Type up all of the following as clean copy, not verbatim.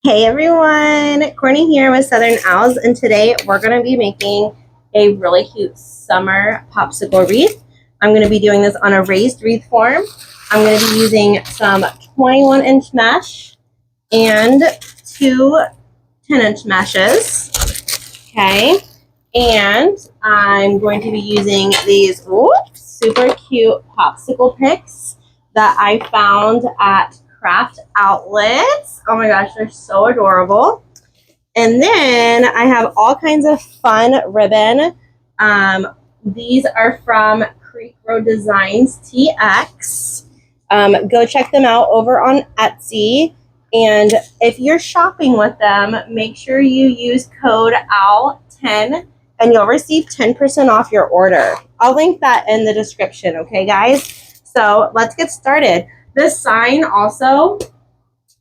Hey everyone, Courtney here with Southern Owls, and today we're going to be making a really cute summer popsicle wreath. I'm going to be doing this on a raised wreath form. I'm going to be using some 21-inch mesh and two 10-inch meshes. Okay, and I'm going to be using these super cute popsicle picks that I found at craft outlets. Oh my gosh, they're so adorable. And then I have all kinds of fun ribbon. These are from Creek Road Designs TX. Go check them out over on Etsy. And if you're shopping with them, make sure you use code OWL10 and you'll receive 10% off your order. I'll link that in the description, okay, guys? So let's get started. This sign also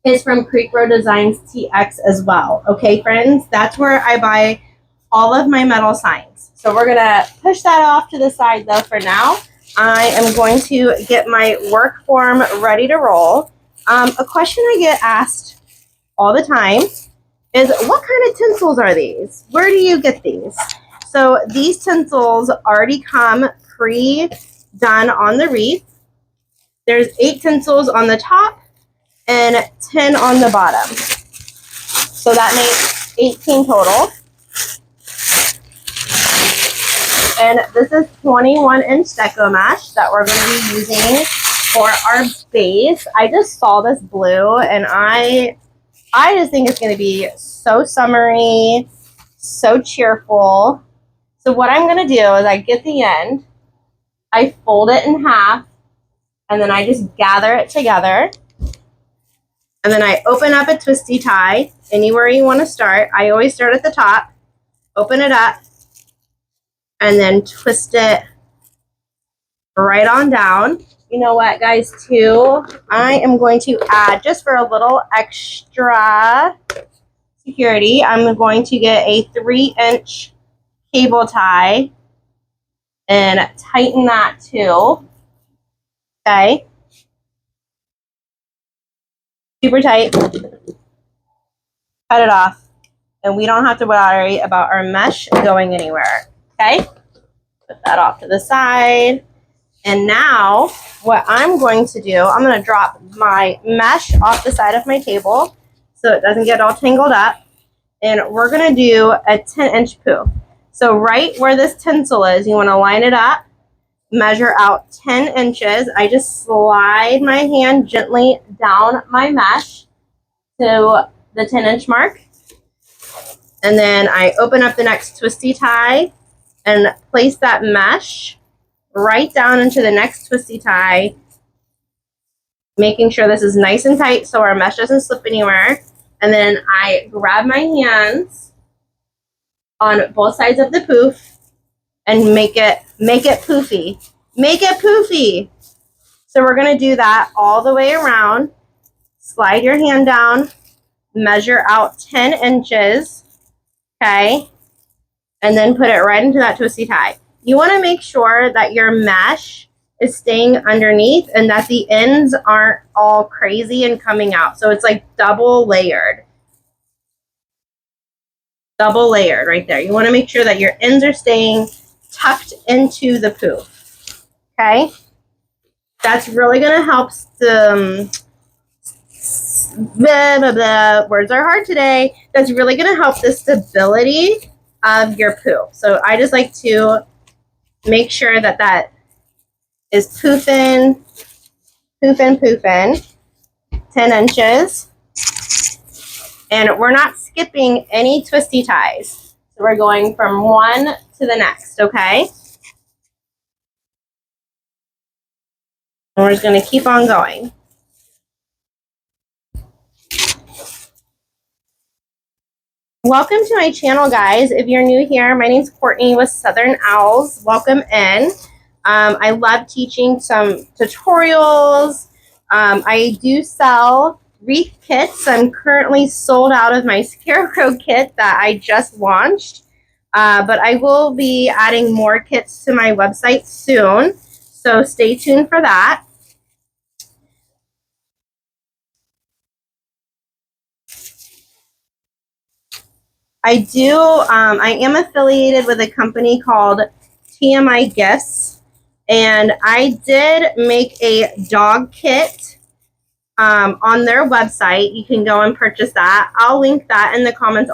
is from Creek Road Designs TX as well. Okay, friends, that's where I buy all of my metal signs. So we're gonna push that off to the side though for now. I am going to get my work form ready to roll. A question I get asked all the time is, what kind of tinsels are these? Where do you get these? So these tinsels already come pre-done on the wreath. There's 8 tinsels on the top and 10 on the bottom. So that makes 18 total. And this is 21-inch deco mesh that we're going to be using for our base. I just saw this blue and I just think it's going to be so summery, so cheerful. So what I'm going to do is I get the end, I fold it in half, and then I just gather it together. And then I open up a twisty tie anywhere you want to start. I always start at the top, open it up, and then twist it right on down. You know what, guys, too? I am going to add, just for a little extra security, I'm going to get a 3-inch cable tie and tighten that too. Okay. Super tight. Cut it off. And we don't have to worry about our mesh going anywhere. Okay. Put that off to the side. And now what I'm going to do, I'm going to drop my mesh off the side of my table so it doesn't get all tangled up. And we're going to do a 10-inch poof. So right where this tinsel is, you want to line it up, measure out 10 inches. I just slide my hand gently down my mesh to the 10-inch mark. And then I open up the next twisty tie and place that mesh right down into the next twisty tie, making sure this is nice and tight so our mesh doesn't slip anywhere. And then I grab my hands on both sides of the poof and make it poofy. Make it poofy. So we're going to do that all the way around. Slide your hand down, measure out 10 inches, okay, and then put it right into that twisty tie. You want to make sure that your mesh is staying underneath and that the ends aren't all crazy and coming out. So it's like double layered. Double layered right there. You want to make sure that your ends are staying tucked into the poof. Okay? That's really going to help words are hard today. That's really going to help the stability of your poof. So I just like to make sure that that is poofing, 10 inches. And we're not skipping any twisty ties. So we're going from one to the next, okay? And we're just going to keep on going. Welcome to my channel, guys. If you're new here, my name's Courtney with Southern Owls. Welcome in. I love teaching some tutorials. I do sell wreath kits. I'm currently sold out of my scarecrow kit that I just launched. But I will be adding more kits to my website soon. So stay tuned for that. I am affiliated with a company called TMI Gifts, and I did make a dog kit on their website. You can go and purchase that. I'll link that in the comments.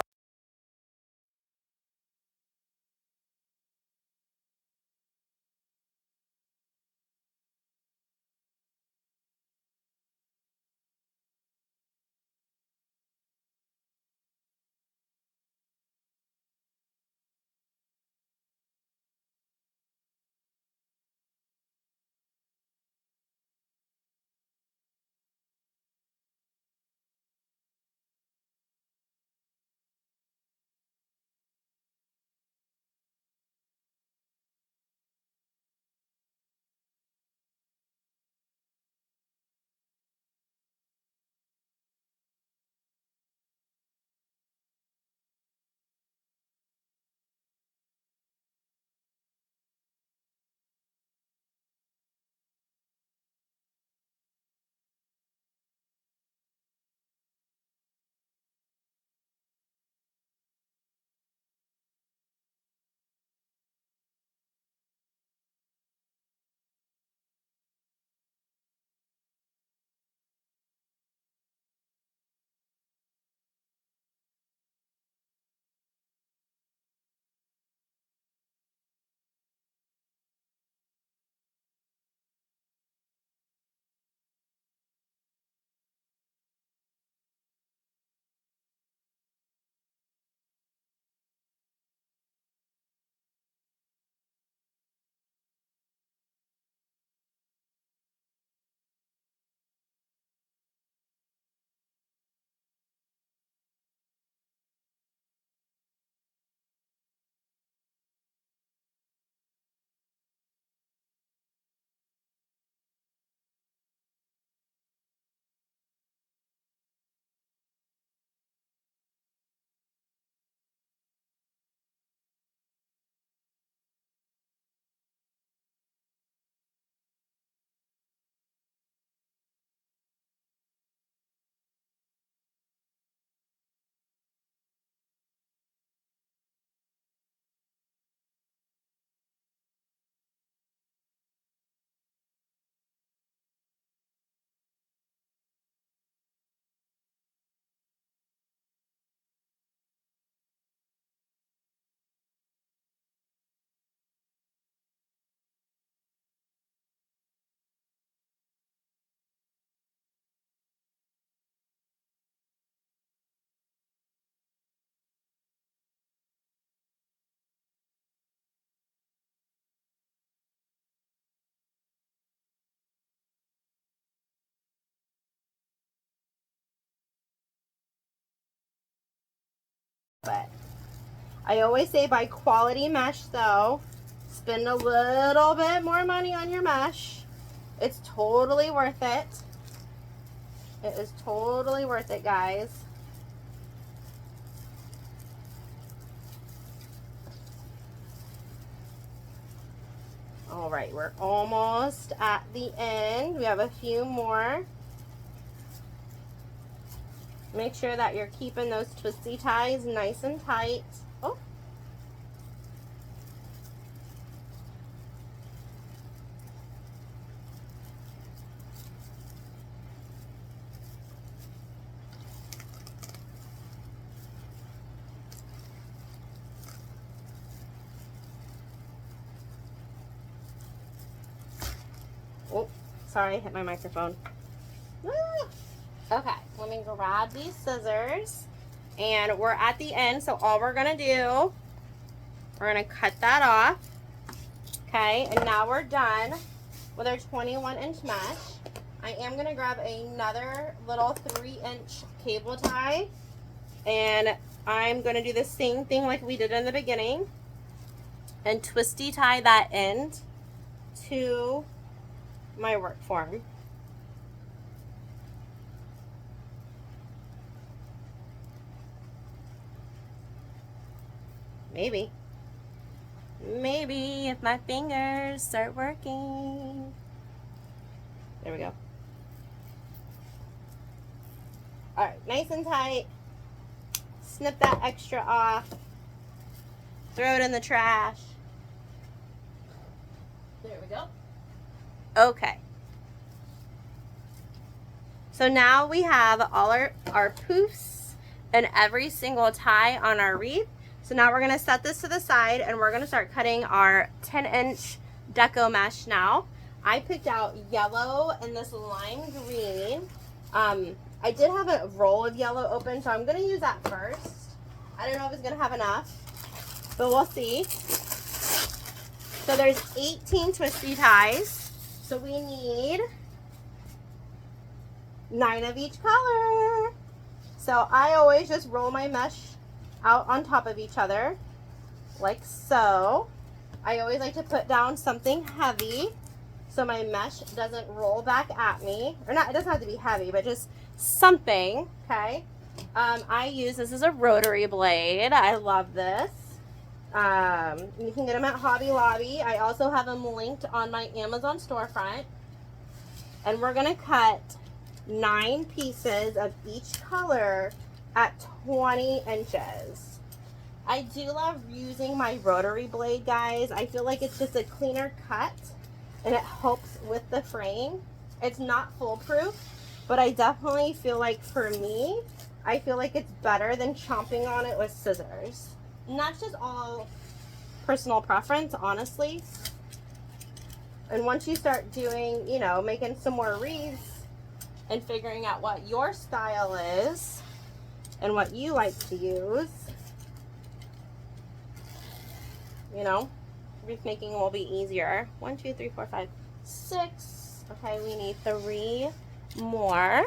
But I always say buy quality mesh though. Spend a little bit more money on your mesh. It's totally worth it. It is totally worth it, guys. All right, we're almost at the end. We have a few more. Make sure that you're keeping those twisty ties nice and tight. Oh. Oh, sorry, I hit my microphone. Ah. Okay, let me grab these scissors. And we're at the end, so all we're gonna do, we're gonna cut that off. Okay, and now we're done with our 21-inch mesh. I am gonna grab another little 3-inch cable tie, and I'm gonna do the same thing like we did in the beginning and twisty tie that end to my work form. Maybe if my fingers start working. There we go. All right, nice and tight. snip that extra off. Throw it in the trash. There we go. Okay. So now we have all our poofs and every single tie on our wreath. So now we're gonna set this to the side and we're gonna start cutting our 10-inch deco mesh now. I picked out yellow and this lime green. I did have a roll of yellow open, so I'm gonna use that first. I don't know if it's gonna have enough, but we'll see. So there's 18 twisty ties. So we need 9 of each color. So I always just roll my mesh out on top of each other, like so. I always like to put down something heavy so my mesh doesn't roll back at me. Or not, it doesn't have to be heavy, but just something, okay? This is a rotary blade. I love this. You can get them at Hobby Lobby. I also have them linked on my Amazon storefront. And we're gonna cut 9 pieces of each color at 20 inches. I do love using my rotary blade, guys. I feel like it's just a cleaner cut and it helps with the frame. It's not foolproof, but I definitely feel like for me, I feel like it's better than chomping on it with scissors. And that's just all personal preference, honestly. And once you start doing, you know, making some more wreaths and figuring out what your style is and what you like to use, you know, wreath making will be easier. 1, 2, 3, 4, 5, 6. Okay, we need 3 more.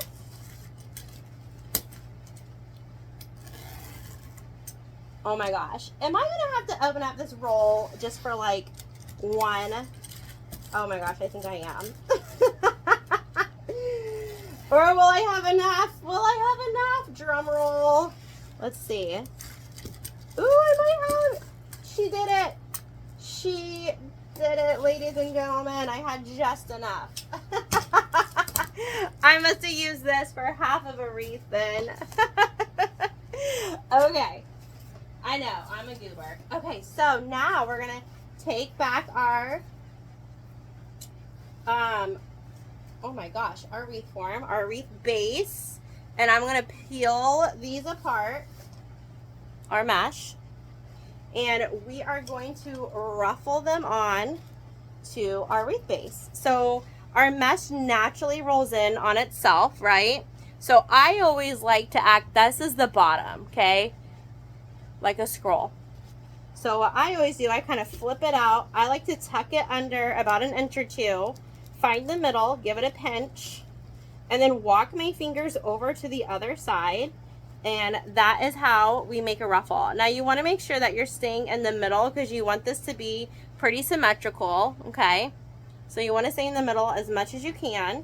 Oh my gosh. Am I gonna have to open up this roll just for like 1? Oh my gosh, I think I am. Or will I have enough? Will I have enough? Drum roll. Let's see. Ooh, I might have. She did it. She did it, ladies and gentlemen. I had just enough. I must have used this for half of a wreath then. Okay. I know, I'm a goober. Okay, so now we're gonna take back our, oh my gosh, our wreath form, our wreath base, and I'm gonna peel these apart, our mesh, and we are going to ruffle them on to our wreath base. So our mesh naturally rolls in on itself, right? So I always like to act, this is the bottom, okay? Like a scroll. So what I always do, I kind of flip it out. I like to tuck it under about 1 inch or 2, find the middle, give it a pinch, and then walk my fingers over to the other side. And that is how we make a ruffle. Now you want to make sure that you're staying in the middle because you want this to be pretty symmetrical, okay? So you want to stay in the middle as much as you can.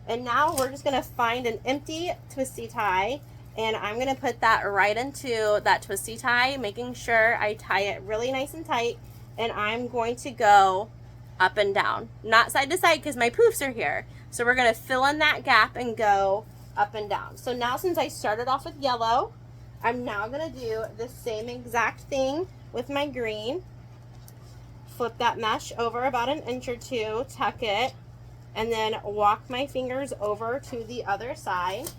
And now we're just going to find an empty twisty tie, and I'm going to put that right into that twisty tie, making sure I tie it really nice and tight. And I'm going to go up and down, not side to side because my poofs are here. So we're going to fill in that gap and go up and down. So now since I started off with yellow, I'm now going to do the same exact thing with my green. Flip that mesh over about 1 inch or 2, tuck it, and then walk my fingers over to the other side.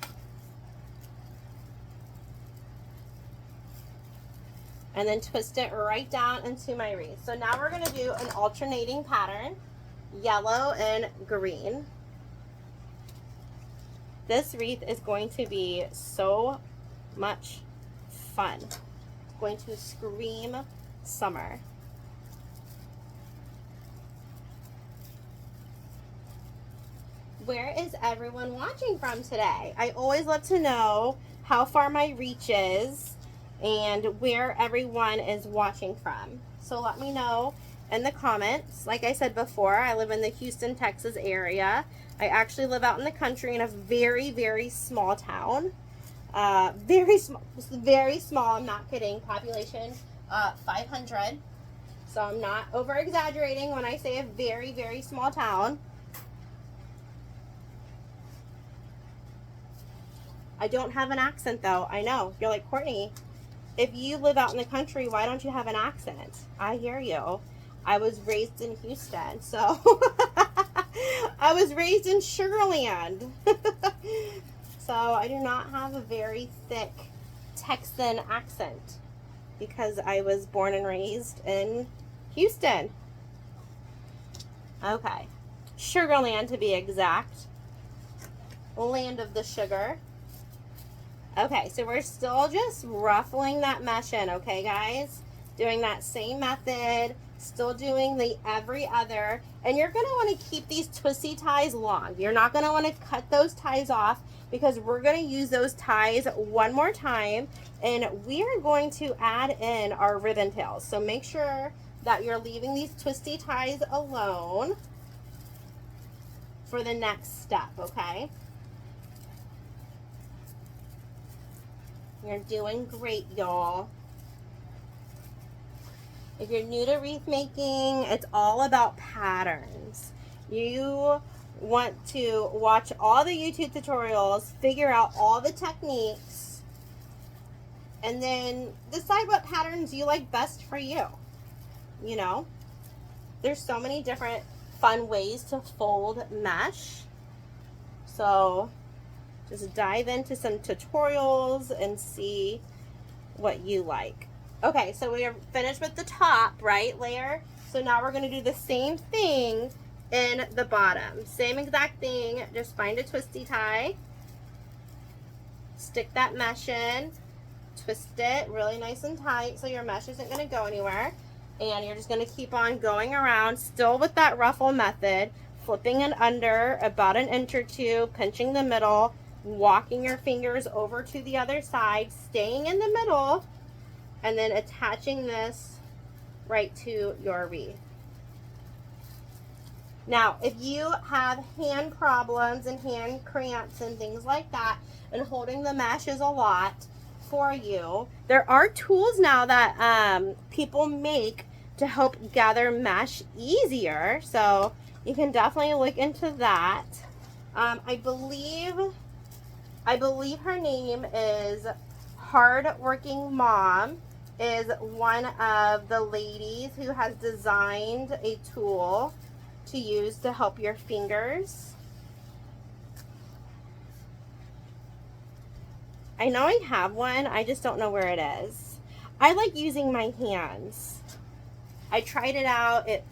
And then twist it right down into my wreath. So now we're gonna do an alternating pattern, yellow and green. This wreath is going to be so much fun. It's going to scream summer. Where is everyone watching from today? I always love to know how far my reach is and where everyone is watching from. So let me know in the comments. Like I said before, I live in the Houston, Texas area. I actually live out in the country in a very, very small town. Very small, I'm not kidding. Population 500. So I'm not over exaggerating when I say a very, very small town. I don't have an accent though. I know. You're like, Courtney, if you live out in the country, why don't you have an accent? I hear you. I was raised in Houston, so I was raised in Sugarland. So I do not have a very thick Texan accent because I was born and raised in Houston. Okay. Sugarland to be exact. Land of the sugar. Okay, so we're still just ruffling that mesh in, okay, guys? Doing that same method, still doing the every other, and you're going to want to keep these twisty ties long. You're not going to want to cut those ties off because we're going to use those ties one more time, and we are going to add in our ribbon tails. So make sure that you're leaving these twisty ties alone for the next step, okay? You're doing great, y'all. If you're new to wreath making, it's all about patterns. You want to watch all the YouTube tutorials, figure out all the techniques, and then decide what patterns you like best for you. You know, there's so many different fun ways to fold mesh. So just dive into some tutorials and see what you like. Okay, so we are finished with the top, right, layer. So now we're gonna do the same thing in the bottom. Same exact thing, just find a twisty tie, stick that mesh in, twist it really nice and tight so your mesh isn't gonna go anywhere. And you're just gonna keep on going around, still with that ruffle method, flipping it under about an inch or two, pinching the middle, walking your fingers over to the other side, staying in the middle, and then attaching this right to your wreath. Now, if you have hand problems and hand cramps and things like that, and holding the mesh is a lot for you, there are tools now that people make to help gather mesh easier. So you can definitely look into that. I believe her name is Hardworking Mom, is one of the ladies who has designed a tool to use to help your fingers. I know I have one, I just don't know where it is. I like using my hands. I tried it out, it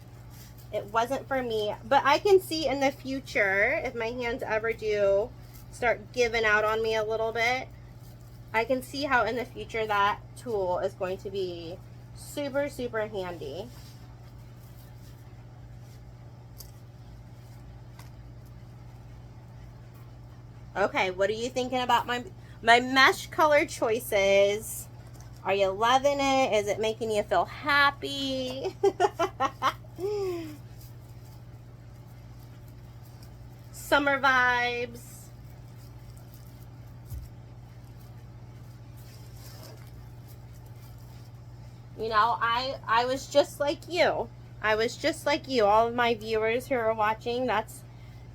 wasn't for me, but I can see in the future, if my hands ever do start giving out on me a little bit, I can see how in the future that tool is going to be super, super handy. Okay, what are you thinking about my mesh color choices? Are you loving it? Is it making you feel happy? Summer vibes. You know, I was just like you. I was just like you. All of my viewers who are watching,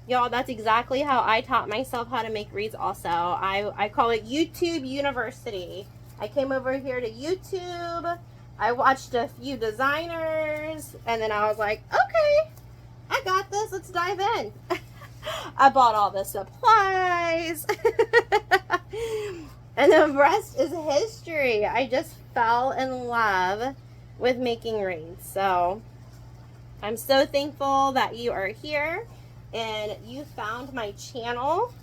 y'all, that's exactly how I taught myself how to make wreaths also. I call it YouTube University. I came over here to YouTube. I watched a few designers, and then I was like, okay, I got this. Let's dive in. I bought all the supplies. And the rest is history. I just fell in love with making wreaths. So I'm so thankful that you are here and you found my channel.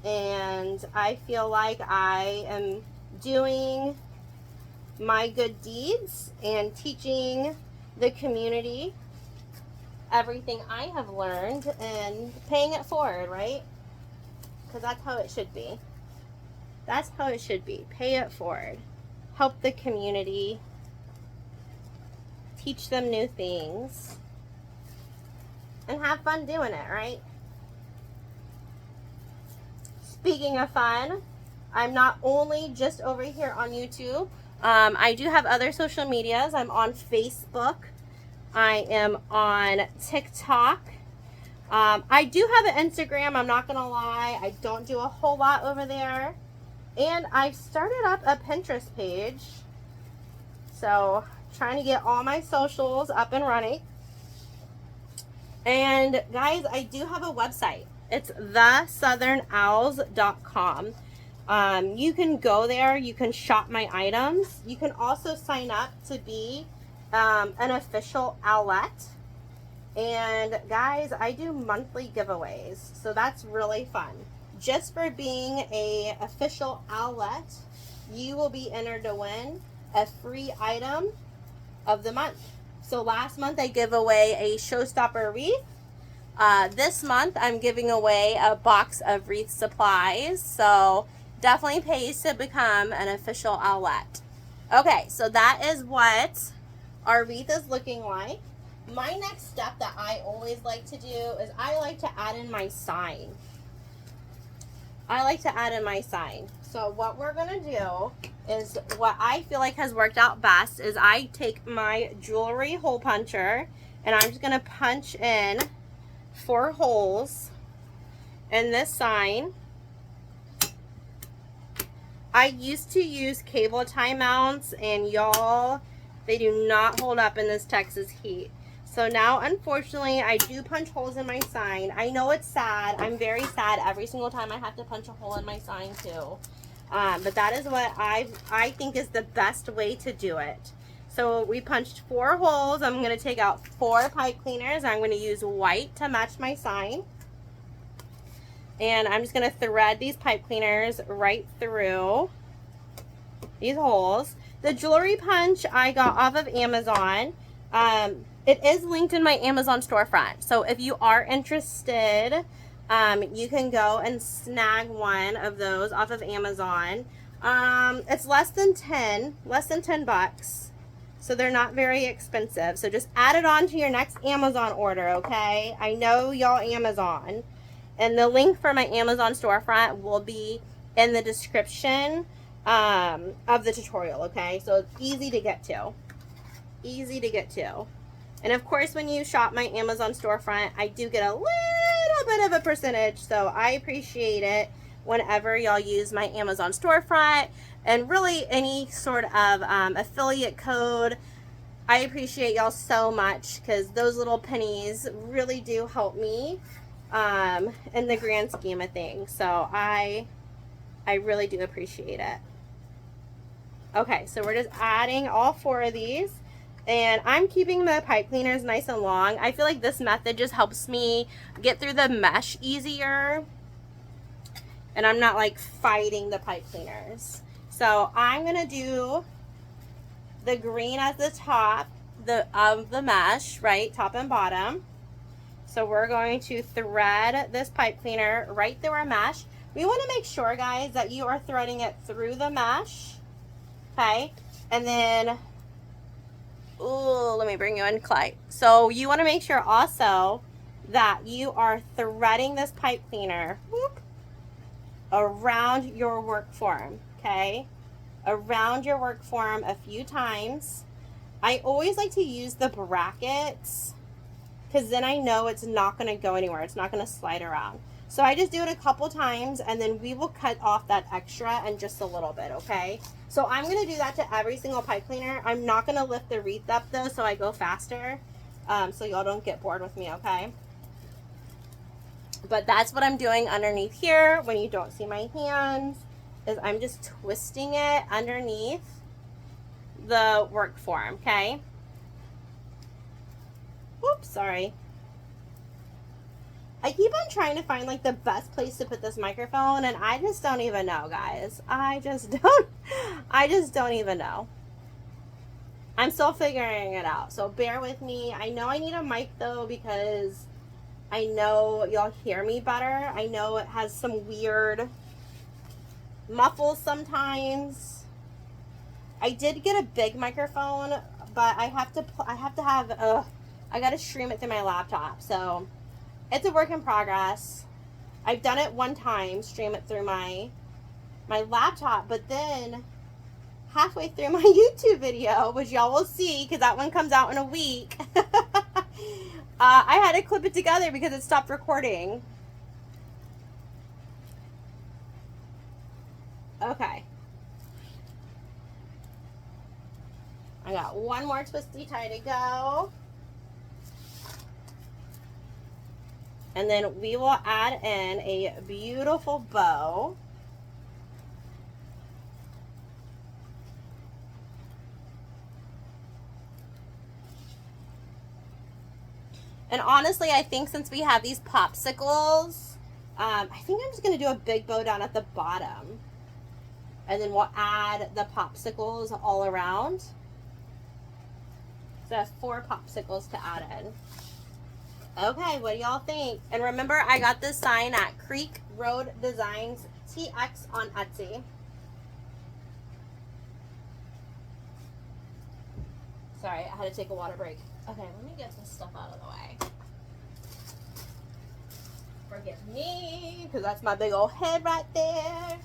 And I feel like I am doing my good deeds and teaching the community everything I have learned and paying it forward, right? Because that's how it should be. That's how it should be. Pay it forward. Help the community. Teach them new things. And have fun doing it, right? Speaking of fun, I'm not only just over here on YouTube. I do have other social medias. I'm on Facebook. I am on TikTok. I do have an Instagram. I'm not going to lie. I don't do a whole lot over there. And I've started up a Pinterest page. So trying to get all my socials up and running. And guys, I do have a website. It's thesouthernowls.com. You can go there, you can shop my items. You can also sign up to be an official Owlet. And guys, I do monthly giveaways, so that's really fun. Just for being a official Owlet, you will be entered to win a free item of the month. So last month I gave away a showstopper wreath. This month I'm giving away a box of wreath supplies. So definitely pays to become an official Owlet. Okay, so that is what our wreath is looking like. My next step that I always like to do is I like to add in my sign. So what we're going to do is what I feel like has worked out best is I take my jewelry hole puncher and I'm just going to punch in 4 holes in this sign. I used to use cable tie mounts, and y'all, they do not hold up in this Texas heat. So now, unfortunately, I do punch holes in my sign. I know it's sad. I'm very sad every single time I have to punch a hole in my sign too. But that is what I think is the best way to do it. So we punched 4 holes. I'm going to take out 4 pipe cleaners. I'm going to use white to match my sign. And I'm just going to thread these pipe cleaners right through these holes. The jewelry punch I got off of Amazon. It is linked in my Amazon storefront. So if you are interested, you can go and snag one of those off of Amazon. It's less than 10 bucks. So they're not very expensive. So just add it on to your next Amazon order, okay? I know y'all Amazon. And the link for my Amazon storefront will be in the description of the tutorial, okay? So it's easy to get to. Easy to get to. And of course, when you shop my Amazon storefront, I do get a little bit of a percentage. So I appreciate it whenever y'all use my Amazon storefront. And really any sort of affiliate code. I appreciate y'all so much because those little pennies really do help me in the grand scheme of things. So I really do appreciate it. Okay, so we're just adding all 4 of these. And I'm keeping the pipe cleaners nice and long. I feel like this method just helps me get through the mesh easier. And I'm not like fighting the pipe cleaners. So I'm going to do the green at the top of the mesh, right? Top and bottom. So we're going to thread this pipe cleaner right through our mesh. We want to make sure, guys, that you are threading it through the mesh. Okay. And then, ooh, let me bring you in, Clyde. So you want to make sure also that you are threading this pipe cleaner around your work form, okay? Around your work form a few times. I always like to use the brackets because then I know it's not going to go anywhere. It's not going to slide around. So I just do it a couple times and then we will cut off that extra in just a little bit, okay? So I'm going to do that to every single pipe cleaner. I'm not going to lift the wreath up though, so I go faster. So y'all don't get bored with me, okay? But that's what I'm doing underneath here when you don't see my hands, is I'm just twisting it underneath the work form, okay? Oops, sorry. I keep on trying to find like the best place to put this microphone and I just don't even know, guys. I just don't even know. I'm still figuring it out, so bear with me. I know I need a mic though because I know y'all hear me better. I know it has some weird muffles sometimes. I did get a big microphone, but I gotta stream it through my laptop, so it's a work in progress. I've done it one time, stream it through my laptop, but then halfway through my YouTube video, which y'all will see because that one comes out in a week, I had to clip it together because it stopped recording. Okay, got one more twisty tie to go. And then we will add in a beautiful bow. And honestly, I think since we have these popsicles, I think I'm just going to do a big bow down at the bottom. And then we'll add the popsicles all around. So that's 4 popsicles to add in. Okay, what do y'all think? And remember, I got this sign at Creek Road Designs TX on Etsy. Sorry, I had to take a water break. Okay, let me get this stuff out of the way. Forgive me, because that's my big old head right there.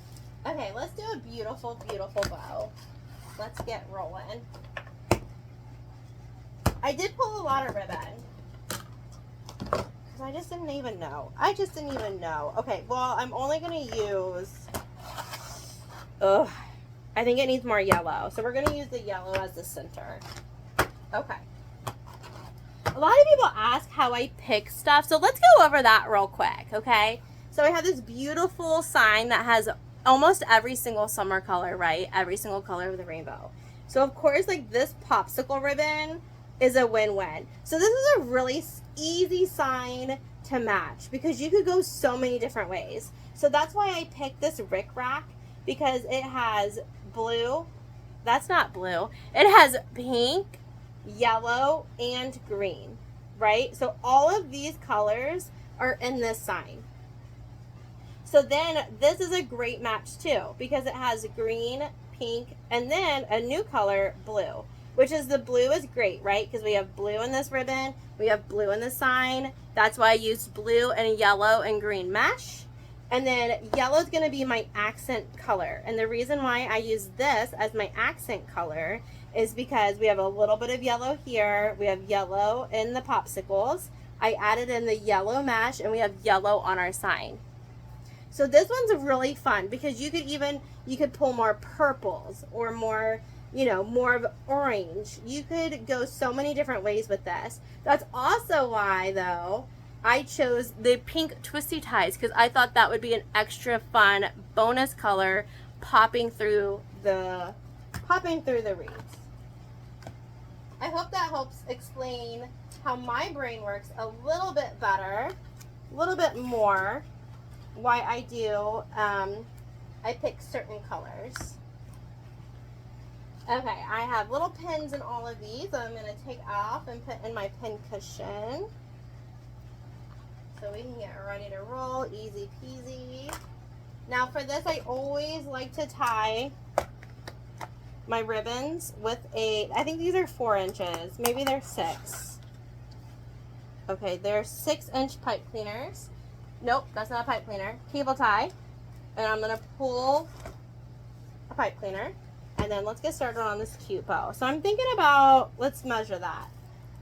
Okay, let's do a beautiful, beautiful bow. Let's get rolling. I did pull a lot of ribbon. Because I just didn't even know. Okay, well, I'm only going to use... I think it needs more yellow. So we're going to use the yellow as the center. Okay. A lot of people ask how I pick stuff, so let's go over that real quick, okay? So I have this beautiful sign that has almost every single summer color, right? Every single color of the rainbow. So of course, like this popsicle ribbon is a win-win. So this is a really easy sign to match because you could go so many different ways. So that's why I picked this rickrack, because it has blue. That's not blue. It has pink, yellow, and green, right? So all of these colors are in this sign. So then this is a great match too, because it has green, pink, and then a new color, blue, which is the blue is great, right? Because we have blue in this ribbon, we have blue in the sign. That's why I used blue and yellow and green mesh. And then yellow is going to be my accent color. And the reason why I use this as my accent color is because we have a little bit of yellow here. We have yellow in the popsicles. I added in the yellow mesh, and we have yellow on our sign. So this one's really fun because you could pull more purples or more, more of orange. You could go so many different ways with this. That's also why, though, I chose the pink twisty ties, because I thought that would be an extra fun bonus color popping through the wreaths. I hope that helps explain how my brain works a little bit better, a little bit more, why I do, I pick certain colors. Okay, I have little pins in all of these that I'm going to take off and put in my pin cushion. So we can get ready to roll, easy peasy. Now for this, I always like to tie my ribbons with I think these are 4 inches, maybe they're 6. Okay, they're 6-inch pipe cleaners. Nope, that's not a pipe cleaner. Cable tie. And I'm going to pull a pipe cleaner. And then let's get started on this cute bow. So I'm thinking about, let's measure that.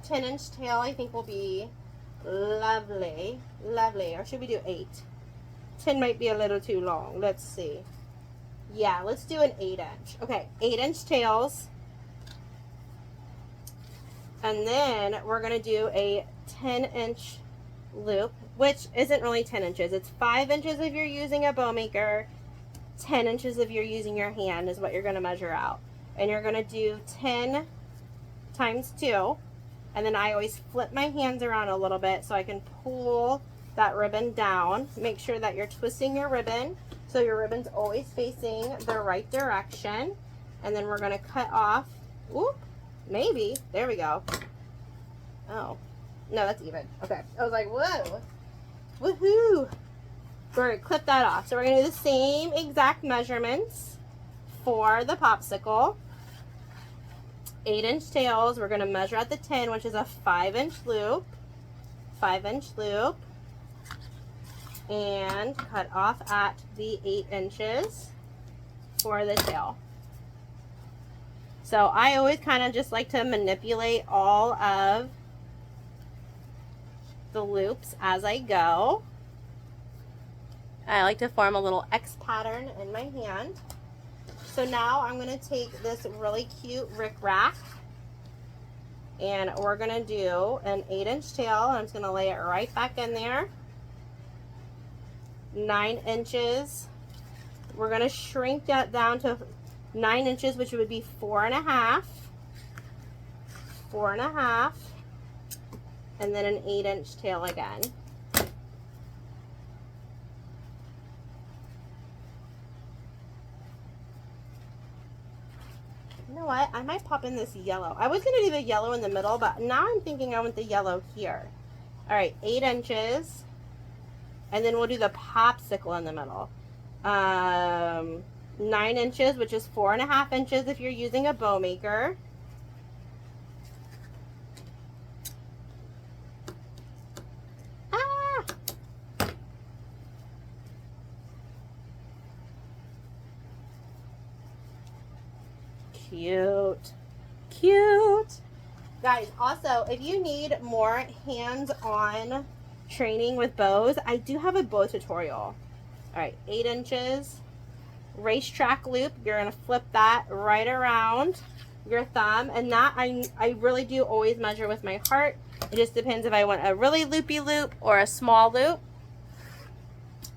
10-inch tail I think will be lovely. Lovely. Or should we do 8? 10 might be a little too long. Let's see. Yeah, let's do an 8-inch. Okay, 8-inch tails. And then we're going to do a 10-inch loop, which isn't really 10 inches. It's 5 inches if you're using a bow maker. 10 inches if you're using your hand is what you're going to measure out. And you're going to do 10 times 2. And then I always flip my hands around a little bit so I can pull that ribbon down. Make sure that you're twisting your ribbon so your ribbon's always facing the right direction. And then we're going to cut off. Whoop, maybe. There we go. Oh, no, that's even. Okay. I was like, whoa. Woohoo. We're going to clip that off. So we're going to do the same exact measurements for the popsicle. 8-inch tails. We're going to measure at the 10, which is a 5-inch loop. 5-inch loop. And cut off at the 8 inches for the tail. So I always kind of just like to manipulate all of the loops as I go. I like to form a little X pattern in my hand. So now I'm going to take this really cute rickrack And we're gonna do an 8-inch tail. I'm just gonna lay it right back in there. 9 inches. We're gonna shrink that down to 9 inches, which would be 4.5. 4.5. And then an 8-inch tail again. You know what? I might pop in this yellow. I was gonna do the yellow in the middle, but now I'm thinking I want the yellow here. All right, 8 inches. And then we'll do the popsicle in the middle. 9 inches, which is 4.5 inches if you're using a bow maker. Ah! Cute. Cute. Guys, also, if you need more hands-on training with bows, I do have a bow tutorial. All right, 8 inches. Racetrack loop, you're gonna flip that right around your thumb, and that I really do always measure with my heart. It just depends if I want a really loopy loop or a small loop.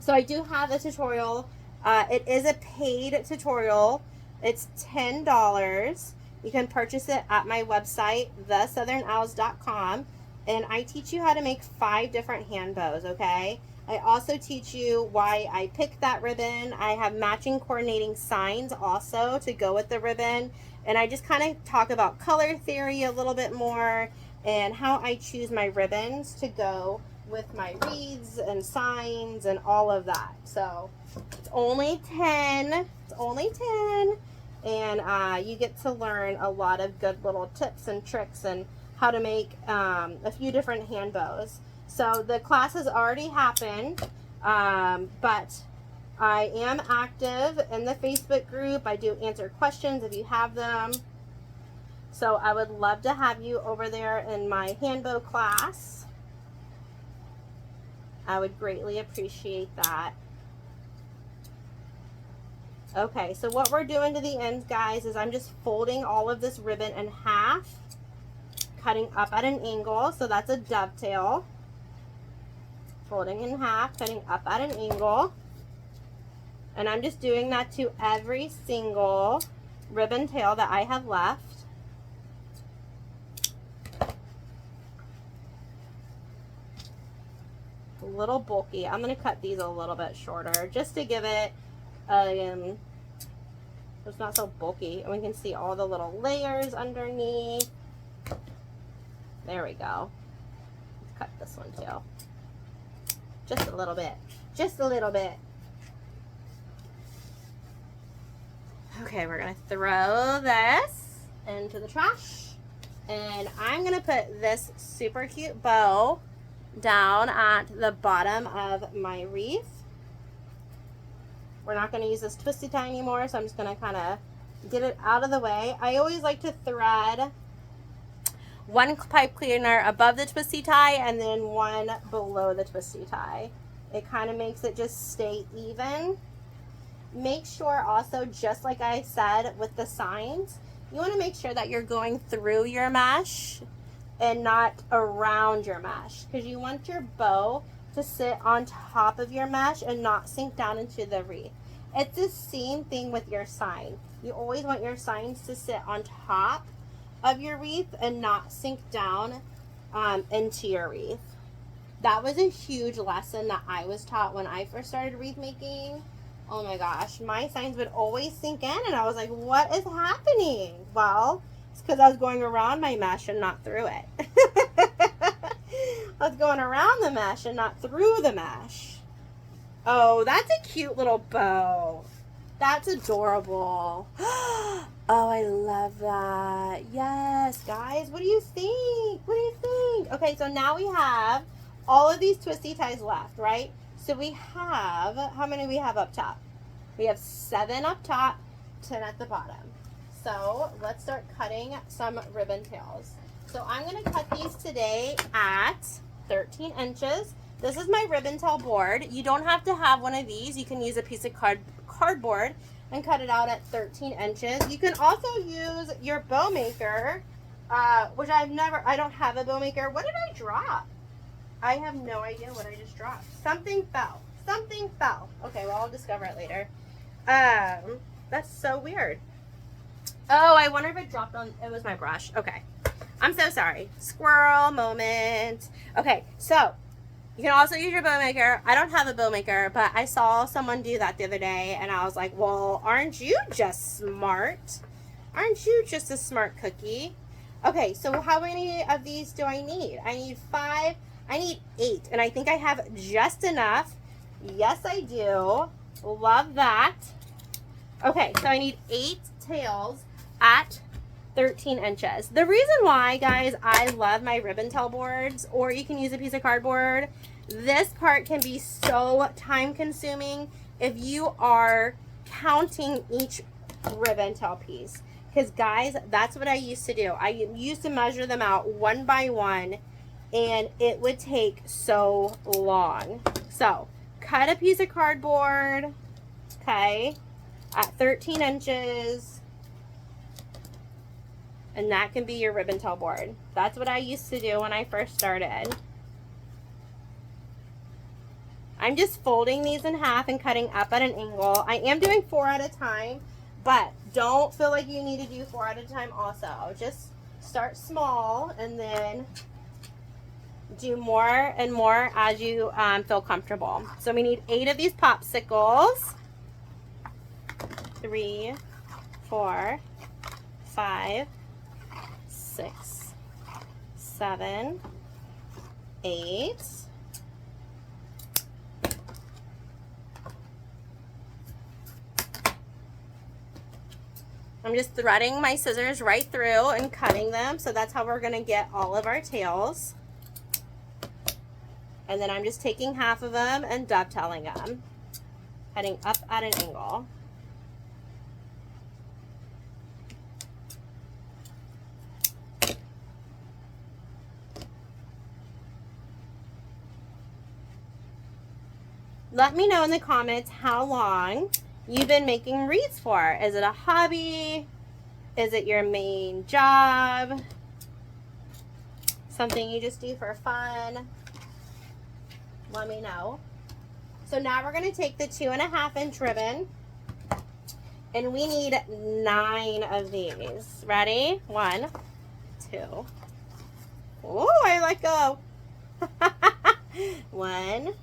So I do have a tutorial. It is a paid tutorial. It's $10. You can purchase it at my website, thesouthernows.com, and I teach you how to make 5 different hand bows, okay? I also teach you why I picked that ribbon. I have matching coordinating signs also to go with the ribbon. And I just kind of talk about color theory a little bit more and how I choose my ribbons to go with my wreaths and signs and all of that. So it's only 10. It's only 10. And you get to learn a lot of good little tips and tricks and how to make a few different hand bows. So the class has already happened, but I am active in the Facebook group. I do answer questions if you have them. So I would love to have you over there in my hand bow class. I would greatly appreciate that. Okay, so what we're doing to the ends, guys, is I'm just folding all of this ribbon in half, cutting up at an angle. So that's a dovetail. Folding in half, cutting up at an angle. And I'm just doing that to every single ribbon tail that I have left. A little bulky. I'm going to cut these a little bit shorter just to give it it's not so bulky, and we can see all the little layers underneath. There we go. Let's cut this one too. Just a little bit. Just a little bit. Okay, we're going to throw this into the trash. And I'm going to put this super cute bow down at the bottom of my wreath. We're not going to use this twisty tie anymore, so I'm just going to kind of get it out of the way. I always like to thread one pipe cleaner above the twisty tie and then one below the twisty tie. It kind of makes it just stay even. Make sure also, just like I said with the signs, you want to make sure that you're going through your mesh and not around your mesh, because you want your bow to sit on top of your mesh and not sink down into the wreath. It's the same thing with your sign. You always want your signs to sit on top of your wreath and not sink down into your wreath. That was a huge lesson that I was taught when I first started wreath making. Oh my gosh, my signs would always sink in and I was like, what is happening? Well, it's because I was going around my mesh and not through it. I was going around the mesh and not through the mesh. Oh, that's a cute little bow. That's adorable. Oh, I love that. Yes, guys, what do you think? What do you think? Okay, so now we have all of these twisty ties left, right? So we have, how many we have up top? We have 7 up top, 10 at the bottom. So let's start cutting some ribbon tails. So I'm going to cut these today at 13 inches. This is my ribbon tail board. You don't have to have one of these. You can use a piece of cardboard and cut it out at 13 inches. You can also use your bow maker which I don't have a bow maker. What did I drop? I have no idea what I just dropped. Something fell. Something fell. Okay, well, I'll discover it later. That's so weird. Oh, I wonder if it dropped on, it was my brush. Okay. I'm so sorry. Squirrel moment. Okay, so you can also use your bow maker. I don't have a bow maker, but I saw someone do that the other day, and I was like, well, aren't you just smart? Aren't you just a smart cookie? Okay, so how many of these do I need? I need 5. I need 8, and I think I have just enough. Yes, I do. Love that. Okay, so I need 8 tails at 13 inches. The reason why, guys, I love my ribbon tail boards, or you can use a piece of cardboard, this part can be so time consuming if you are counting each ribbon tail piece. Because, guys, that's what I used to do. I used to measure them out one by one, and it would take so long. So, cut a piece of cardboard, okay, at 13 inches, and that can be your ribbon tail board. That's what I used to do when I first started. I'm just folding these in half and cutting up at an angle. I am doing 4 at a time, but don't feel like you need to do 4 at a time also. Just start small and then do more and more as you feel comfortable. So we need 8 of these popsicles. 3, 4, 5, 6, 7, 8. I'm just threading my scissors right through and cutting them. So that's how we're going to get all of our tails. And then I'm just taking half of them and dovetailing them, heading up at an angle. Let me know in the comments how long you've been making wreaths for. Is it a hobby? Is it your main job? Something you just do for fun? Let me know. So now we're going to take the 2.5 inch ribbon, and we need 9 of these. Ready? 1, 2. Oh, I let go. 1,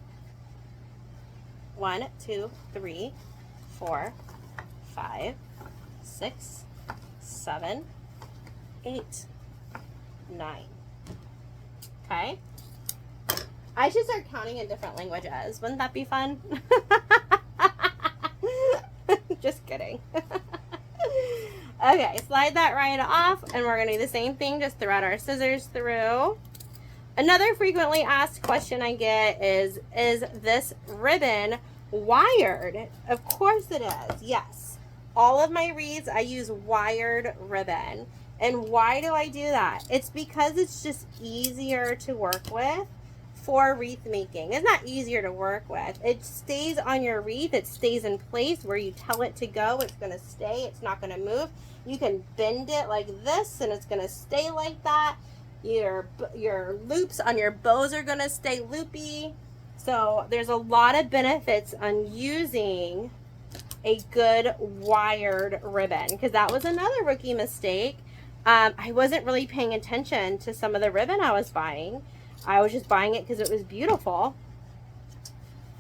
2, 3, 4, 5, 6, 7, 8, 9. Okay. I should start counting in different languages. Wouldn't that be fun? Just kidding. Okay, slide that right off, and we're going to do the same thing. Just thread our scissors through. Another frequently asked question I get is this ribbon wired? Of course it is. Yes. All of my wreaths, I use wired ribbon. And why do I do that? It's because it's just easier to work with for wreath making. It's not easier to work with. It stays on your wreath. It stays in place where you tell it to go. It's going to stay. It's not going to move. You can bend it like this, and it's going to stay like that. Your loops on your bows are going to stay loopy. So there's a lot of benefits on using a good wired ribbon, because that was another rookie mistake. I wasn't really paying attention to some of the ribbon I was buying. I was just buying it because it was beautiful.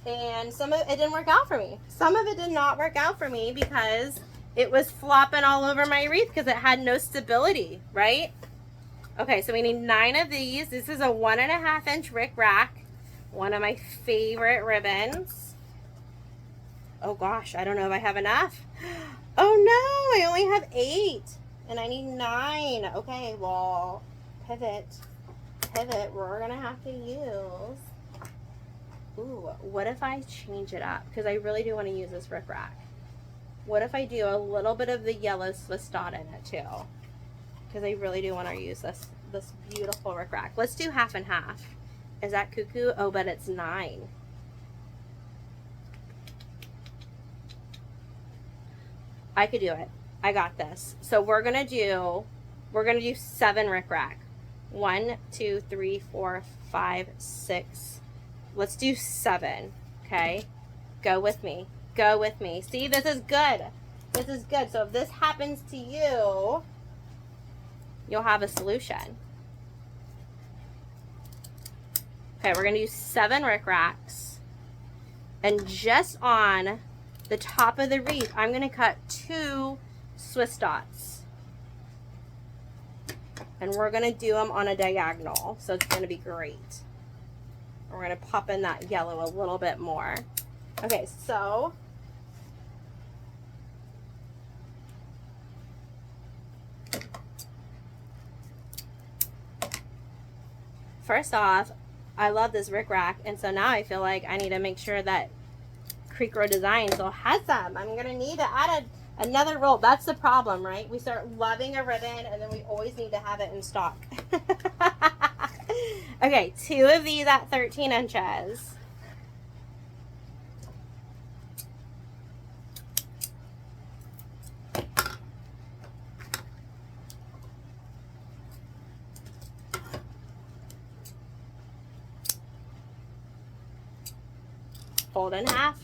And some of it didn't work out for me. Some of it did not work out for me because it was flopping all over my wreath because it had no stability, right? Okay, so we need 9 of these. This is a 1.5 inch Rick Rack, one of my favorite ribbons. Oh gosh, I don't know if I have enough. Oh no, I only have 8 and I need 9. Okay, well, pivot, we're gonna have to use. Ooh, what if I change it up? Because I really do want to use this Rick Rack. What if I do a little bit of the yellow Swiss dot in it too? Because I really do want to use this beautiful Rick Rack. Let's do half and half. Is that cuckoo? Oh, but it's 9. I could do it. I got this. So we're gonna do We're gonna do 7 rickrack. 1, 2, 3, 4, 5, 6. Let's do 7, okay? Go with me. Go with me. See, this is good. This is good. So if this happens to you, you'll have a solution. Okay, we're gonna use 7 rickracks. And just on the top of the wreath, I'm gonna cut 2 Swiss dots. And we're gonna do them on a diagonal. So it's gonna be great. We're gonna pop in that yellow a little bit more. Okay, so first off, I love this rickrack, and so now I feel like I need to make sure that Creek Road Design still has them. I'm gonna need to add another roll. That's the problem, right? We start loving a ribbon and then we always need to have it in stock. Okay, 2 of these at 13 inches. Fold in half.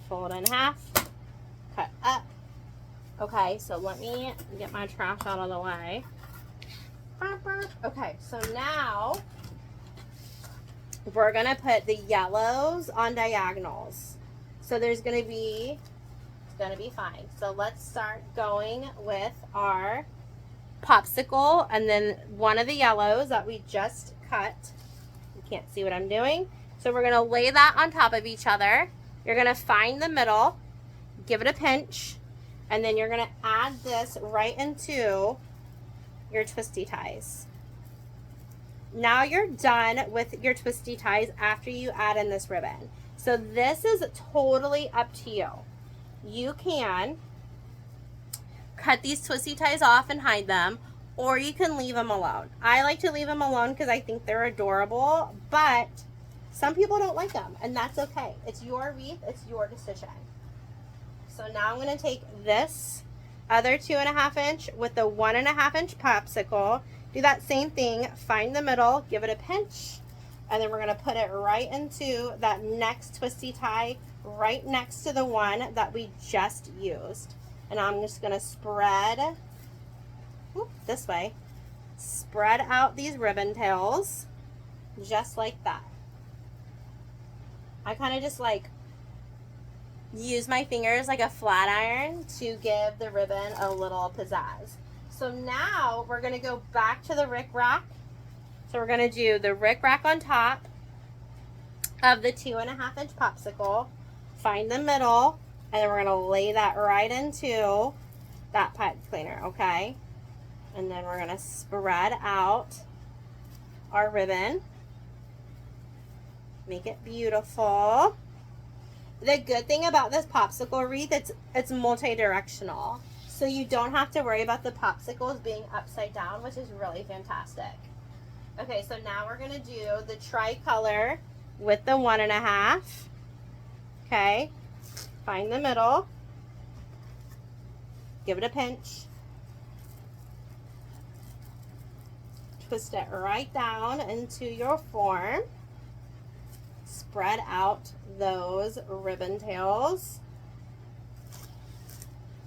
Fold in half. Cut up. Okay, so let me get my trash out of the way. Okay, so now we're gonna put the yellows on diagonals. So there's gonna be, it's gonna be fine. So let's start going with our popsicle and then one of the yellows that we just cut. You can't see what I'm doing. So we're gonna lay that on top of each other. You're gonna find the middle, give it a pinch, and then you're gonna add this right into your twisty ties. Now you're done with your twisty ties after you add in this ribbon. So this is totally up to you. You can cut these twisty ties off and hide them, or you can leave them alone. I like to leave them alone because I think they're adorable, but some people don't like them, and that's okay. It's your wreath, it's your decision. So now I'm gonna take this other 2.5 inch with the 1.5 inch popsicle, do that same thing, find the middle, give it a pinch, and then we're gonna put it right into that next twisty tie, right next to the one that we just used. And I'm just gonna spread, this way, spread out these ribbon tails, just like that. I kind of just like use my fingers like a flat iron to give the ribbon a little pizzazz. So now we're gonna go back to the rickrack. So we're gonna do the rickrack on top of the 2.5 inch popsicle, find the middle, and then we're gonna lay that right into that pipe cleaner, okay? And then we're gonna spread out our ribbon. Make it beautiful. The good thing about this popsicle wreath, it's multi-directional. So you don't have to worry about the popsicles being upside down, which is really fantastic. Okay, so now we're gonna do the tricolor with the 1.5. Okay, find the middle, give it a pinch, twist it right down into your form. Spread out those ribbon tails.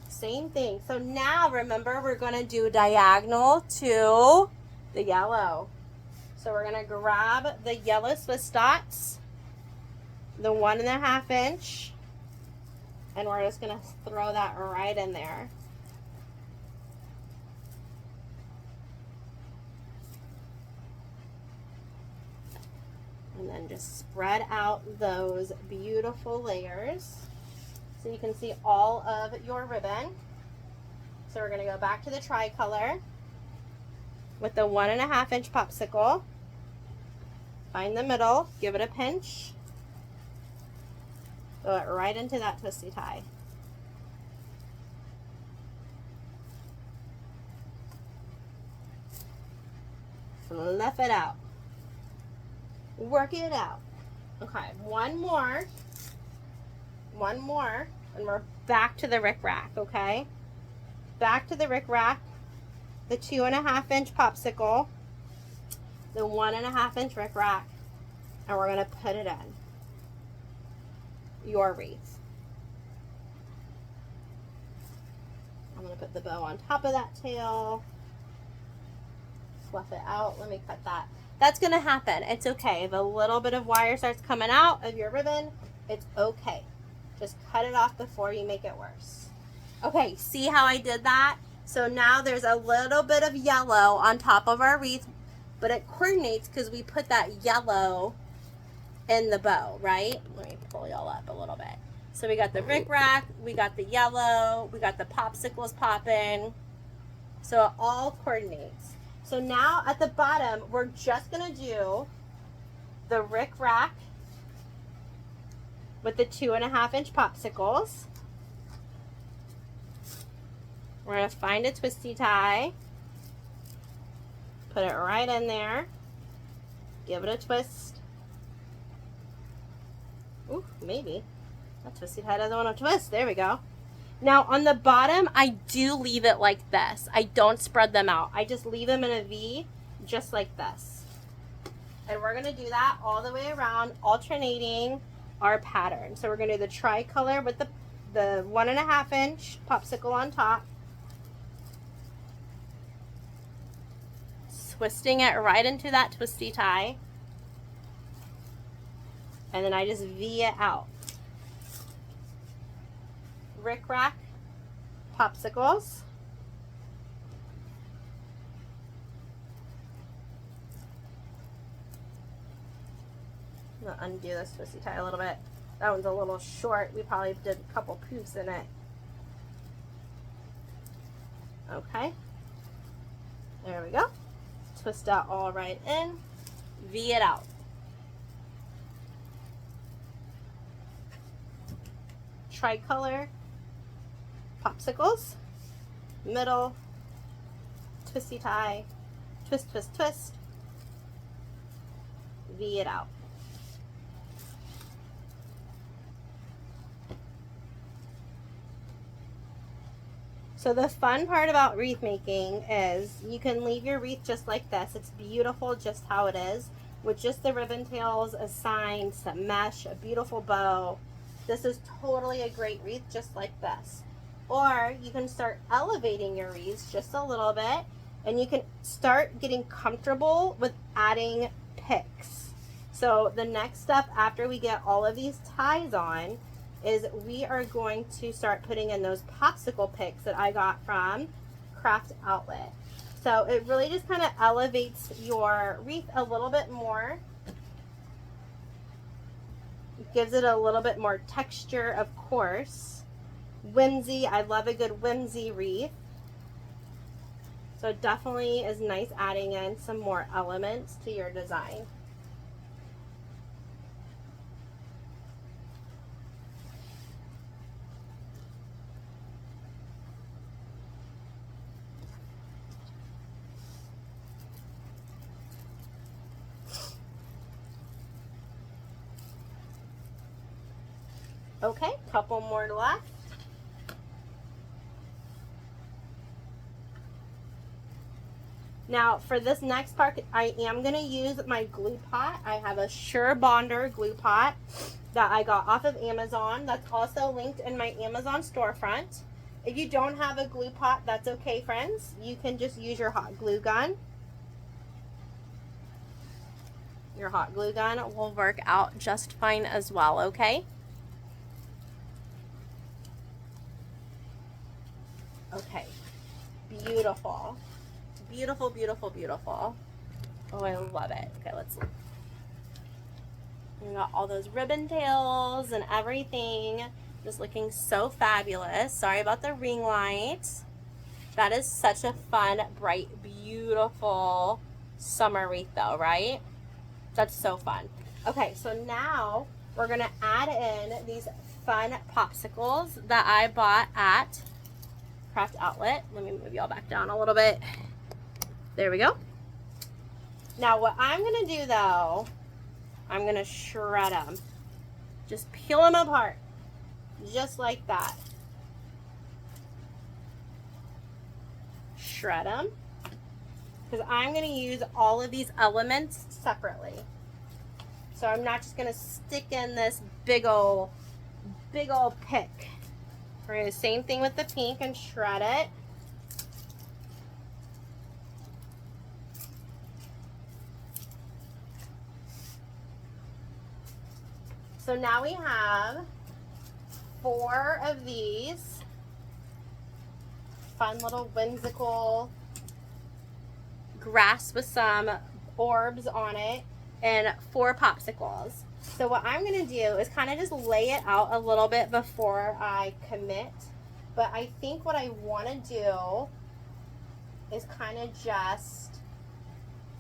Same thing. So now remember, we're going to do diagonal to the yellow. So we're going to grab the yellow Swiss dots, the 1.5 inch, and we're just going to throw that right in there. And then just spread out those beautiful layers so you can see all of your ribbon. So we're going to go back to the tricolor with the 1.5 inch popsicle. Find the middle, give it a pinch, go it right into that twisty tie. Fluff it out. Work it out. Okay, one more, and we're back to the rickrack, okay? back to the rickrack, the 2.5-inch popsicle, the 1.5-inch rickrack, and we're gonna put it in your wreath. I'm gonna put the bow on top of that tail, fluff it out. Let me cut that. That's gonna happen. It's okay. If a little bit of wire starts coming out of your ribbon, it's okay. Just cut it off before you make it worse. Okay, see how I did that? So now there's a little bit of yellow on top of our wreath, but it coordinates because we put that yellow in the bow, right? Let me pull y'all up a little bit. So we got the rickrack, we got the yellow, we got the popsicles popping. So it all coordinates. So now at the bottom, we're just gonna do the rickrack with the 2.5-inch popsicles. We're gonna find a twisty tie, put it right in there, give it a twist. Ooh, maybe. That twisty tie doesn't want to twist. There we go. Now on the bottom, I do leave it like this. I don't spread them out. I just leave them in a V, just like this. And we're gonna do that all the way around, alternating our pattern. So we're gonna do the tricolor with the 1.5-inch popsicle on top, twisting it right into that twisty tie, and then I just V it out. Rickrack popsicles, I'm gonna undo this twisty tie a little bit. That one's a little short. We probably did a couple poofs in it. Okay, there we go. Twist that all right in, V it out. Tricolor popsicles, middle, twisty tie, twist, twist, twist, V it out. So the fun part about wreath making is you can leave your wreath just like this. It's beautiful just how it is, with just the ribbon tails, a sign, some mesh, a beautiful bow. This is totally a great wreath just like this. Or you can start elevating your wreaths just a little bit, and you can start getting comfortable with adding picks. So the next step after we get all of these ties on is we are going to start putting in those popsicle picks that I got from Owlet. So it really just kind of elevates your wreath a little bit more. It gives it a little bit more texture, of course. Whimsy, I love a good whimsy wreath. So it definitely is nice adding in some more elements to your design. Okay, couple more left. Now for this next part, I am going to use my glue pot. I have a Sure Bonder glue pot that I got off of Amazon. That's also linked in my Amazon storefront. If you don't have a glue pot, that's okay, friends. You can just use your hot glue gun. Your hot glue gun will work out just fine as well, okay? Okay, beautiful. Beautiful, beautiful, beautiful. Oh, I love it. Okay, let's see. We got all those ribbon tails and everything. Just looking so fabulous. Sorry about the ring light. That is such a fun, bright, beautiful summer wreath though, right? That's so fun. Okay, so now we're gonna add in these fun popsicles that I bought at Owlet. Let me move y'all back down a little bit. There we go. Now what I'm gonna do though, I'm gonna shred them. Just peel them apart, just like that. shred them because I'm going to use all of these elements separately. So I'm not just going to stick in this big old pick. We're going to do the same thing with the pink and shred it. So now we have 4 of these fun little whimsical grass with some orbs on it and 4 popsicles. So what I'm going to do is kind of just lay it out a little bit before I commit. But I think what I want to do is kind of just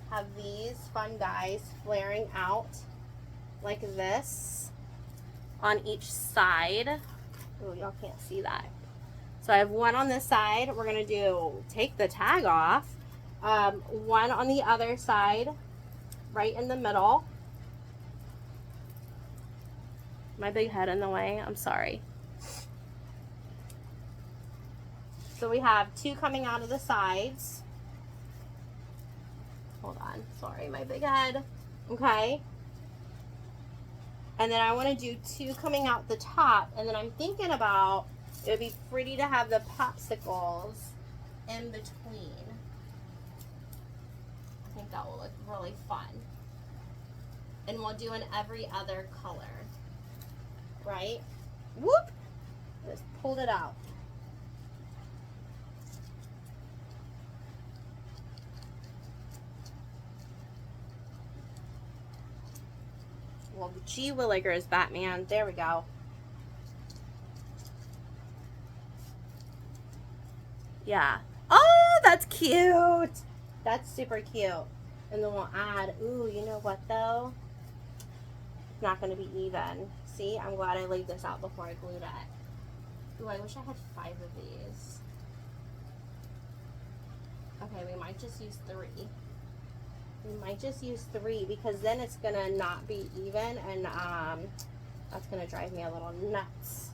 have these fun guys flaring out like this on each side. Oh, y'all can't see that. So I have one on this side. We're going to take the tag off. One on the other side, right in the middle. My big head in the way, I'm sorry. So we have 2 coming out of the sides. Hold on, sorry, my big head. Okay. And then I want to do 2 coming out the top. And then I'm thinking about, it would be pretty to have the popsicles in between. I think that will look really fun. And we'll do in every other color. Right? Whoop! Just pulled it out. Well, gee willikers, Batman. There we go. Yeah. Oh, that's cute. That's super cute. And then we'll add, ooh, you know what though? It's not going to be even. See, I'm glad I laid this out before I glued it. Ooh, I wish I had 5 of these. Okay, we might just use 3. We might just use 3 because then it's going to not be even, and that's going to drive me a little nuts.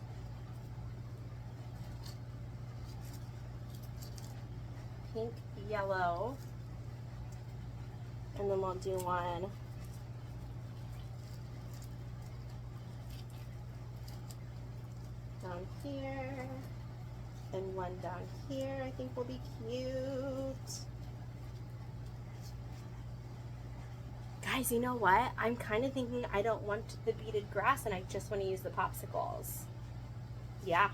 Pink, yellow, and then we'll do one down here and one down here. I think will be cute. Guys, you know what? I'm kind of thinking I don't want the beaded grass and I just want to use the popsicles. Yeah.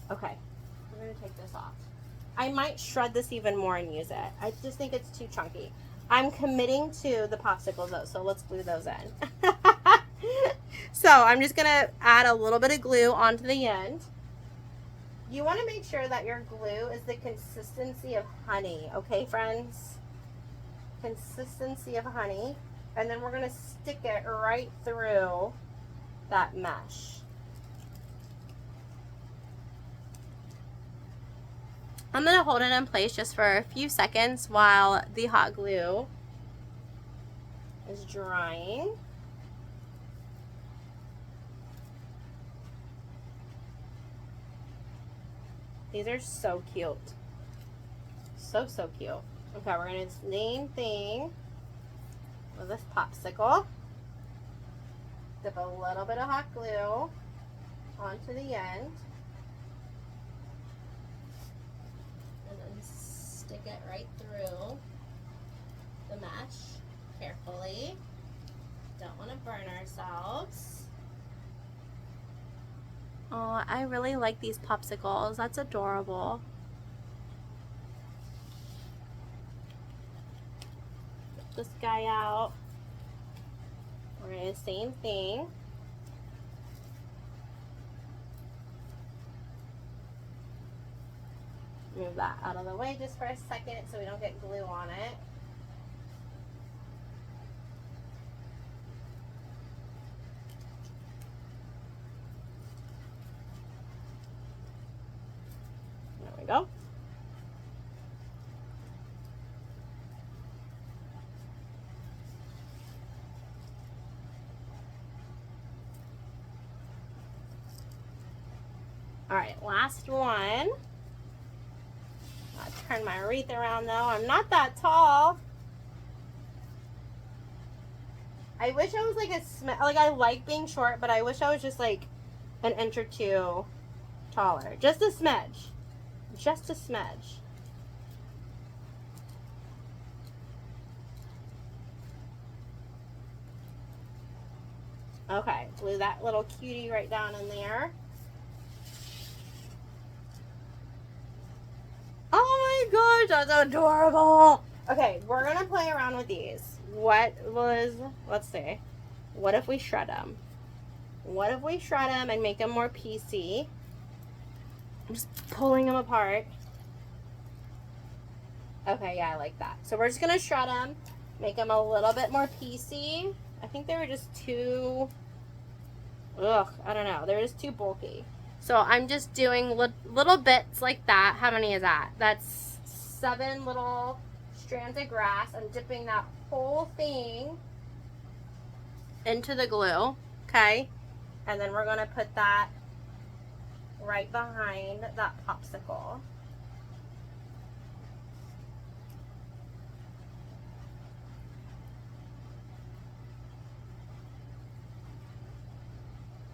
Okay. We're going to take this off. I might shred this even more and use it. I just think it's too chunky. I'm committing to the popsicles though, so let's glue those in. So I'm just going to add a little bit of glue onto the end. You want to make sure that your glue is the consistency of honey, okay, friends? Consistency of honey. And then we're going to stick it right through that mesh. I'm going to hold it in place just for a few seconds while the hot glue is drying. These are so cute. So, so cute. Okay, we're going to do the same thing with this popsicle. Dip a little bit of hot glue onto the end. And then stick it right through the mesh carefully. Don't want to burn ourselves. Oh, I really like these popsicles. That's adorable. Get this guy out. We're going to do the same thing. Move that out of the way just for a second so we don't get glue on it. There we go. All right, last one. turn my wreath around though. I'm not that tall. I wish I was like like I like being short, but I wish I was just like an inch or two taller. Just a smidge. Just a smidge. Okay, glue that little cutie right down in there. Oh my gosh, that's adorable. Okay, we're gonna play around with these. Let's see. What if we shred them? What if we shred them and make them more piecey? I'm just pulling them apart. Okay, yeah, I like that. So we're just gonna shred them, make them a little bit more piecey. I think they were just too, I don't know. They were just too bulky. So I'm just doing little bits like that. How many is that? That's 7 little strands of grass. I'm dipping that whole thing into the glue, okay? And then we're gonna put that right behind that popsicle.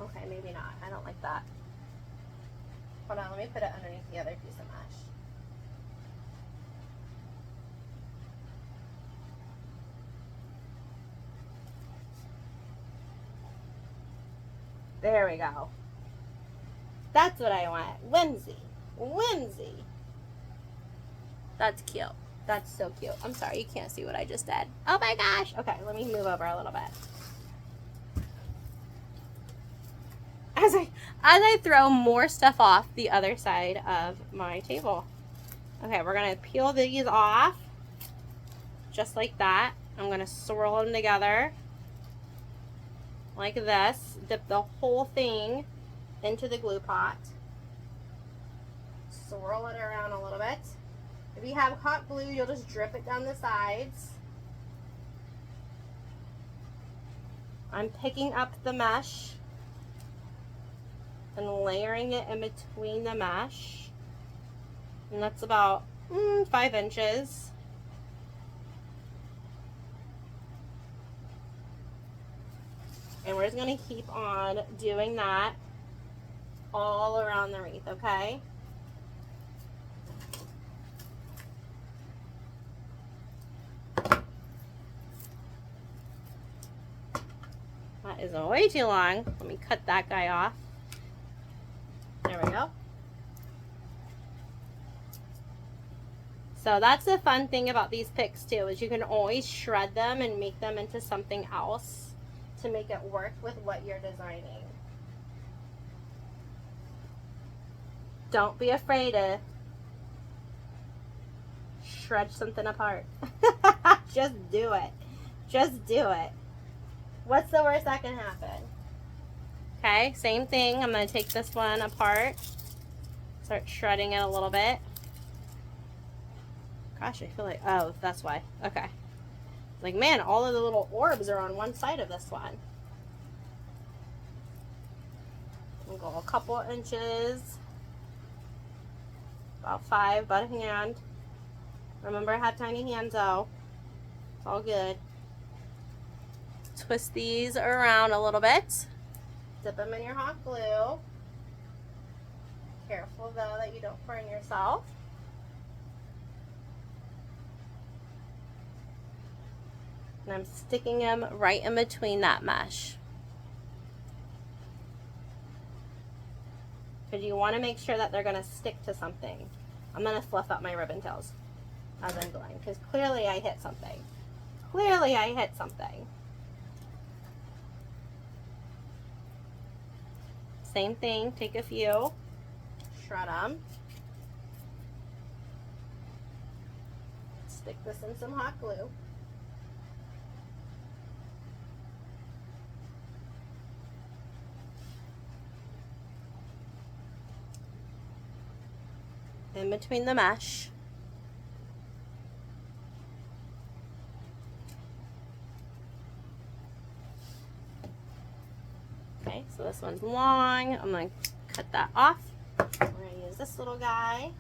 Okay, maybe not. I don't like that. Hold on, let me put it underneath the other piece of mesh. There we go. That's what I want. Whimsy. Whimsy. That's cute. That's so cute. I'm sorry, you can't see what I just did. Oh my gosh. Okay, let me move over a little bit. As I throw more stuff off the other side of my table. Okay, we're gonna peel these off just like that. I'm gonna swirl them together like this. Dip the whole thing into the glue pot. Swirl it around a little bit. If you have hot glue, you'll just drip it down the sides. I'm picking up the mesh and layering it in between the mesh. And that's about 5 inches. And we're just going to keep on doing that all around the wreath, okay? That is way too long. Let me cut that guy off. There we go. So that's the fun thing about these picks too, is you can always shred them and make them into something else to make it work with what you're designing. Don't be afraid to shred something apart. Just do it. Just do it. What's the worst that can happen? Okay, same thing. I'm going to take this one apart. Start shredding it a little bit. Gosh, I feel like, oh, that's why. Okay. Like, man, all of the little orbs are on one side of this one. We'll go a couple inches. About 5, about a hand. Remember, I have tiny hands, though. It's all good. Twist these around a little bit. Dip them in your hot glue. Careful, though, that you don't burn yourself. And I'm sticking them right in between that mesh. Because you want to make sure that they're going to stick to something. I'm going to fluff up my ribbon tails as I'm going, because clearly I hit something. Clearly I hit something. Same thing, take a few, shred them. Stick this in some hot glue. In between the mesh. Okay, so this one's long. I'm going to cut that off. We're going to use this little guy.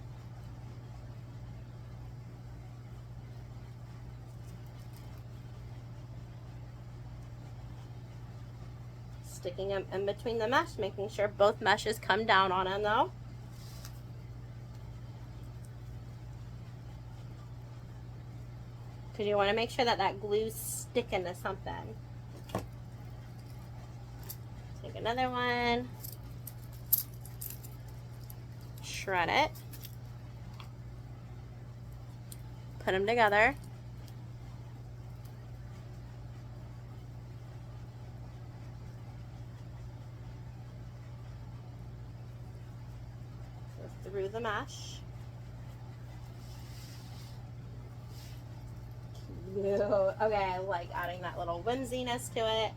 sticking them in between the mesh, making sure both meshes come down on them though. Because you want to make sure that that glue's sticking to something. Take another one. Shred it. Put them together. Go through the mesh. Cute. Okay, I like adding that little whimsiness to it.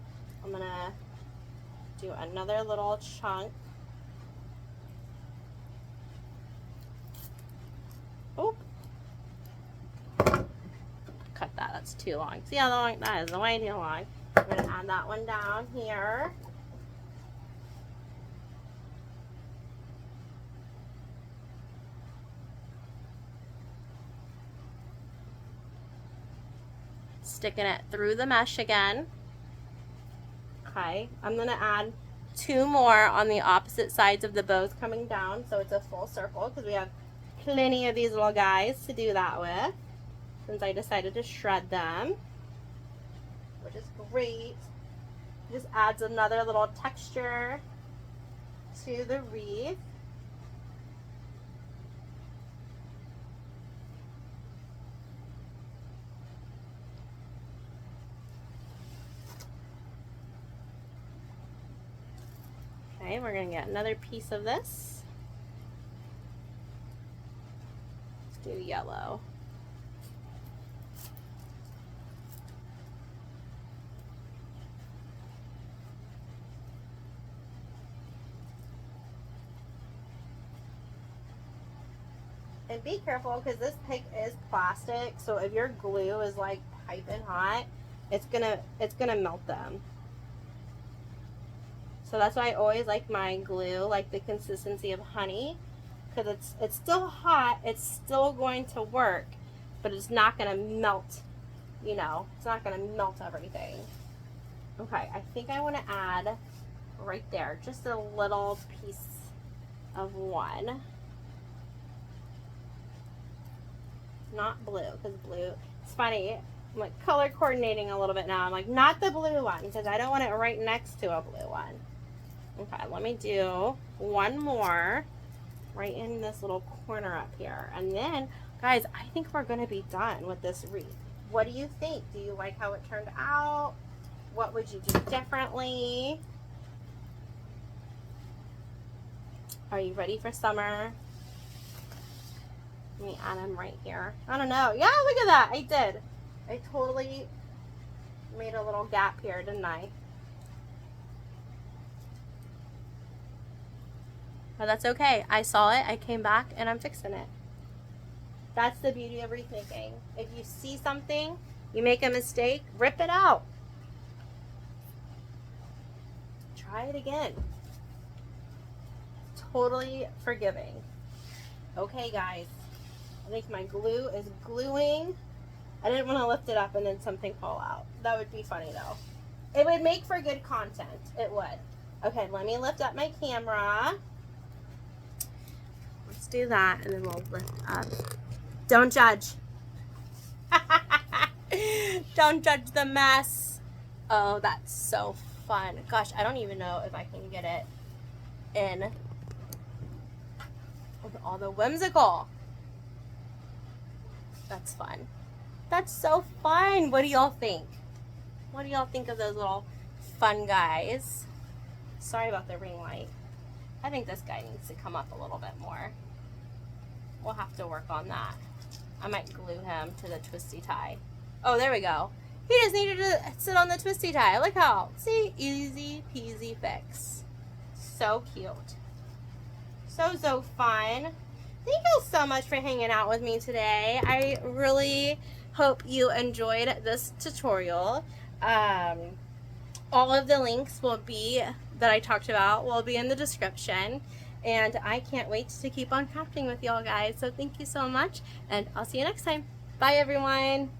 I'm gonna do another little chunk. Oop. Cut that, that's too long. See how long that is? Way too long. I'm gonna add that one down here. Sticking it through the mesh again. Okay, I'm gonna add 2 more on the opposite sides of the bows coming down, so it's a full circle, because we have plenty of these little guys to do that with, since I decided to shred them, which is great. Just adds another little texture to the wreath. Okay, we're going to get another piece of this. Let's do yellow. And be careful, because this pick is plastic, so if your glue is like piping hot, it's gonna melt them. So that's why I always like my glue like the consistency of honey, because it's still hot, it's still going to work, but it's not gonna melt, you know, it's not gonna melt everything. Okay, I think I want to add right there just a little piece of one. Not blue, because blue, it's funny, I'm like color coordinating a little bit now. I'm like, not the blue one, because I don't want it right next to a blue one. Okay, let me do one more right in this little corner up here. And then, guys, I think we're going to be done with this wreath. What do you think? Do you like how it turned out? What would you do differently? Are you ready for summer? Let me add them right here. I don't know. Yeah, look at that. I did. I totally made a little gap here, didn't I? But that's okay. I saw it, I came back, and I'm fixing it. That's the beauty of wreath making. If you see something, you make a mistake, rip it out. Try it again. Totally forgiving. Okay, guys. I think my glue is gluing. I didn't want to lift it up and then something fall out. That would be funny, though. It would make for good content. It would. Okay, let me lift up my camera. Let's do that, and then we'll lift up. Don't judge. Don't judge the mess. Oh, that's so fun. Gosh, I don't even know if I can get it in with all the whimsical. That's fun. That's so fun. What do y'all think? What do y'all think of those little fun guys? Sorry about the ring light. I think this guy needs to come up a little bit more. We'll have to work on that. I might glue him to the twisty tie. Oh, there we go. He just needed to sit on the twisty tie. Look how. See? Easy peasy fix. So cute. So fun. Thank you so much for hanging out with me today. I really hope you enjoyed this tutorial. All of the links that I talked about will be in the description. And I can't wait to keep on crafting with y'all guys. So thank you so much, and I'll see you next time. Bye, everyone.